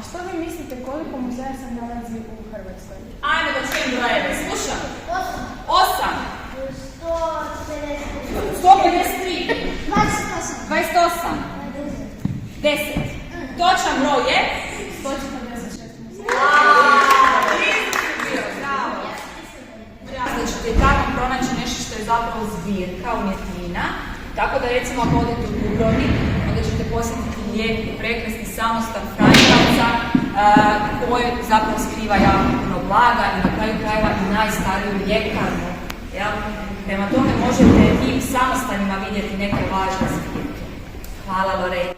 što vi mislite koliko muzeja se nalazi u Hrvatskoj? Ajmo da čujem brojeve, slušam. 8. 153. 28. 10. Točan broj je? 146 muzeja. Da ćete i tako pronaći nešto što je zapravo zbirka umjetnina. Tako da recimo ako odete u Dubrovnik, onda ćete posjetiti lijepi, prekrasni samostan Franjevca koji zapravo skriva jako puno blaga i na kraju krajeva i najstariju ljekarnu. Prema tome možete i u samostanima vidjeti neke važne zbirke. Hvala Lorena.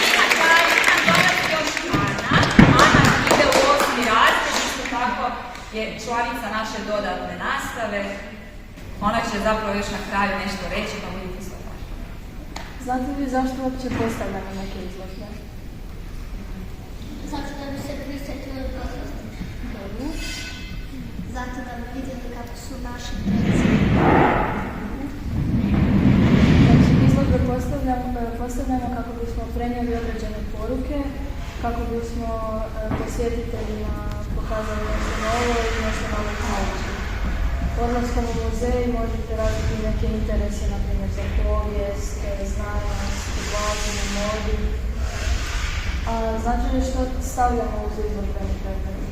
I na kraju nam dolazi još Ana. Ana ide u 8. razred, isto tako je članica naše dodatne nastave. Ona će zapravo još na kraju nešto reći, pa budite sve pažnje. Znate li zašto uopće postavljamo neke izložbe? Zato da bi se prisjetili prošlosti. Dobro. Zato da bi vidjeli kako su naši preci. Znači, izložbe postavljamo kako bismo prenijeli određene poruke, kako bismo posjetiteljima pokazali nešto novo i nešto novo naučili. Odlaskom u muzej možete razviti neke interese, na primjer za povijest, znanost, glazbu, modu. A znači li što stavljamo uz izložbeni predmet?